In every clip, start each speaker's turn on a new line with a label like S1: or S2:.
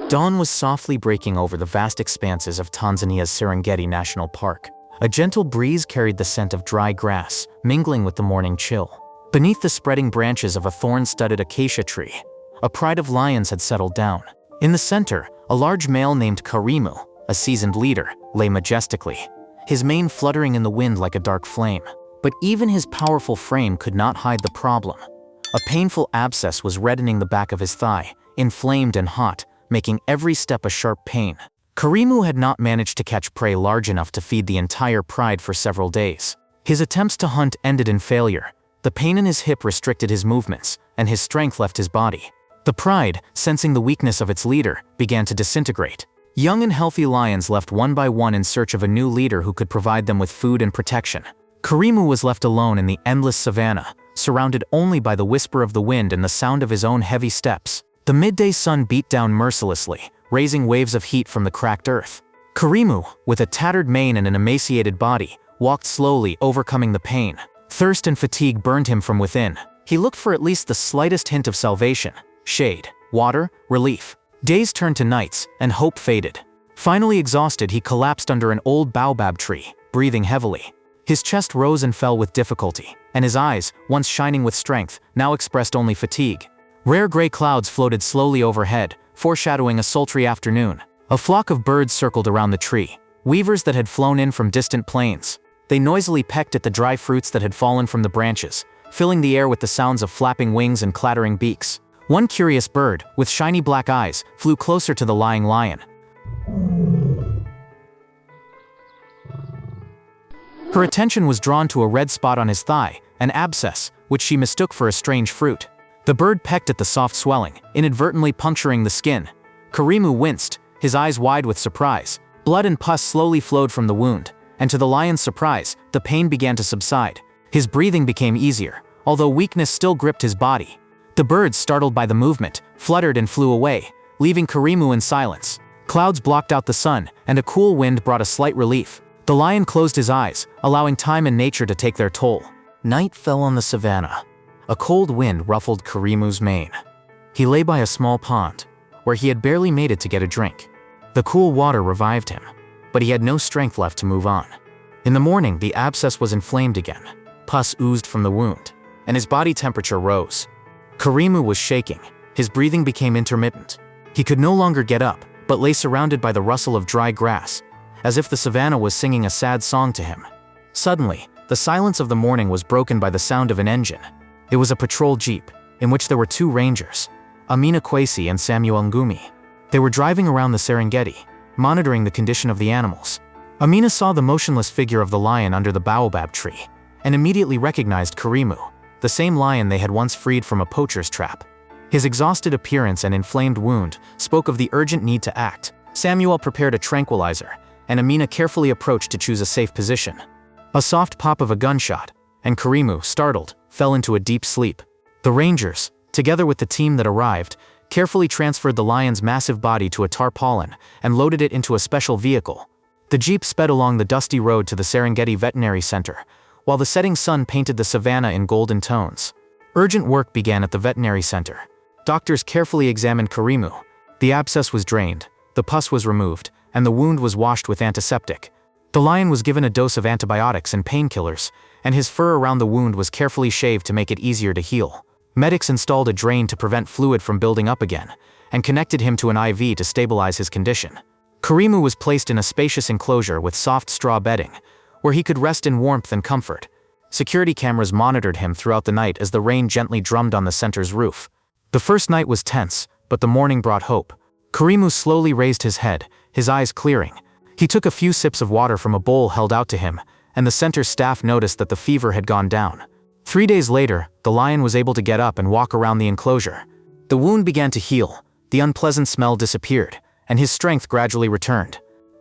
S1: Dawn was softly breaking over the vast expanses of Tanzania's Serengeti National Park. A gentle breeze carried the scent of dry grass, mingling with the morning chill. Beneath the spreading branches of a thorn-studded acacia tree, a pride of lions had settled down. In the center, a large male named Karimu, a seasoned leader, lay majestically, his mane fluttering in the wind like a dark flame. But even his powerful frame could not hide the problem. A painful abscess was reddening the back of his thigh, inflamed and hot, making every step a sharp pain. Karimu had not managed to catch prey large enough to feed the entire pride for several days. His attempts to hunt ended in failure. The pain in his hip restricted his movements, and his strength left his body. The pride, sensing the weakness of its leader, began to disintegrate. Young and healthy lions left one by one in search of a new leader who could provide them with food and protection. Karimu was left alone in the endless savanna, surrounded only by the whisper of the wind and the sound of his own heavy steps. The midday sun beat down mercilessly, raising waves of heat from the cracked earth. Karimu, with a tattered mane and an emaciated body, walked slowly, overcoming the pain. Thirst and fatigue burned him from within. He looked for at least the slightest hint of salvation: shade, water, relief. Days turned to nights, and hope faded. Finally exhausted, he collapsed under an old baobab tree, breathing heavily. His chest rose and fell with difficulty, and his eyes, once shining with strength, now expressed only fatigue. Rare gray clouds floated slowly overhead, foreshadowing a sultry afternoon. A flock of birds circled around the tree, weavers that had flown in from distant plains. They noisily pecked at the dry fruits that had fallen from the branches, filling the air with the sounds of flapping wings and clattering beaks. One curious bird, with shiny black eyes, flew closer to the lying lion. Her attention was drawn to a red spot on his thigh, an abscess, which she mistook for a strange fruit. The bird pecked at the soft swelling, inadvertently puncturing the skin. Karimu winced, his eyes wide with surprise. Blood and pus slowly flowed from the wound, and to the lion's surprise, the pain began to subside. His breathing became easier, although weakness still gripped his body. The birds, startled by the movement, fluttered and flew away, leaving Karimu in silence. Clouds blocked out the sun, and a cool wind brought a slight relief. The lion closed his eyes, allowing time and nature to take their toll. Night fell on the savannah. A cold wind ruffled Karimu's mane. He lay by a small pond, where he had barely made it to get a drink. The cool water revived him, but he had no strength left to move on. In the morning, the abscess was inflamed again. Pus oozed from the wound, and his body temperature rose. Karimu was shaking. His breathing became intermittent. He could no longer get up, but lay surrounded by the rustle of dry grass, as if the savannah was singing a sad song to him. Suddenly, the silence of the morning was broken by the sound of an engine. It was a patrol jeep, in which there were two rangers, Amina Kwesi and Samuel Ngumi. They were driving around the Serengeti, monitoring the condition of the animals. Amina saw the motionless figure of the lion under the baobab tree, and immediately recognized Karimu, the same lion they had once freed from a poacher's trap. His exhausted appearance and inflamed wound spoke of the urgent need to act. Samuel prepared a tranquilizer, and Amina carefully approached to choose a safe position. A soft pop of a gunshot, and Karimu, startled, fell into a deep sleep. The rangers, together with the team that arrived, carefully transferred the lion's massive body to a tarpaulin and loaded it into a special vehicle. The jeep sped along the dusty road to the Serengeti Veterinary Center, while the setting sun painted the savannah in golden tones. Urgent work began at the veterinary center. Doctors carefully examined Karimu. The abscess was drained, the pus was removed, and the wound was washed with antiseptic. The lion was given a dose of antibiotics and painkillers, and his fur around the wound was carefully shaved to make it easier to heal. Medics installed a drain to prevent fluid from building up again, and connected him to an IV to stabilize his condition. Karimu was placed in a spacious enclosure with soft straw bedding, where he could rest in warmth and comfort. Security cameras monitored him throughout the night as the rain gently drummed on the center's roof. The first night was tense, but the morning brought hope. Karimu slowly raised his head, his eyes clearing. He took a few sips of water from a bowl held out to him, and the center staff noticed that the fever had gone down. 3 days later, the lion was able to get up and walk around the enclosure. The wound began to heal, the unpleasant smell disappeared, and his strength gradually returned.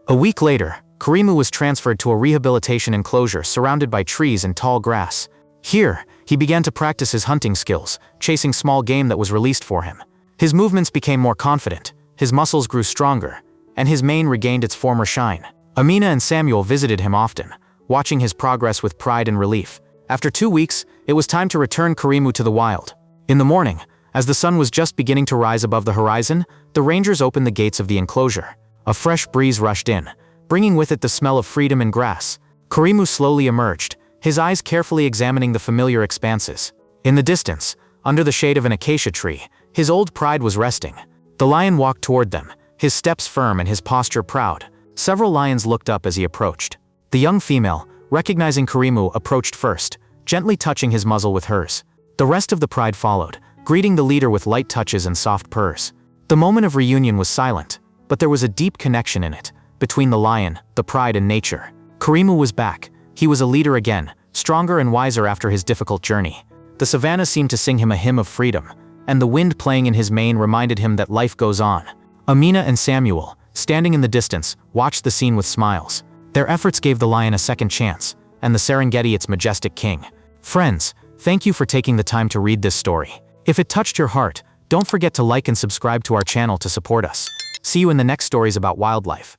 S1: A week later, Karimu was transferred to a rehabilitation enclosure surrounded by trees and tall grass. Here, he began to practice his hunting skills, chasing small game that was released for him. His movements became more confident, his muscles grew stronger, and his mane regained its former shine. Amina and Samuel visited him often, watching his progress with pride and relief. After 2 weeks, it was time to return Karimu to the wild. In the morning, as the sun was just beginning to rise above the horizon, the rangers opened the gates of the enclosure. A fresh breeze rushed in, bringing with it the smell of freedom and grass. Karimu slowly emerged, his eyes carefully examining the familiar expanses. In the distance, under the shade of an acacia tree, his old pride was resting. The lion walked toward them, his steps firm and his posture proud. Several lions looked up as he approached. The young female, recognizing Karimu, approached first, gently touching his muzzle with hers. The rest of the pride followed, greeting the leader with light touches and soft purrs. The moment of reunion was silent, but there was a deep connection in it, between the lion, the pride and nature. Karimu was back. He was a leader again, stronger and wiser after his difficult journey. The savannah seemed to sing him a hymn of freedom, and the wind playing in his mane reminded him that life goes on. Amina and Samuel, standing in the distance, watched the scene with smiles. Their efforts gave the lion a second chance, and the Serengeti its majestic king. Friends, thank you for taking the time to read this story. If it touched your heart, don't forget to like and subscribe to our channel to support us. See you in the next stories about wildlife.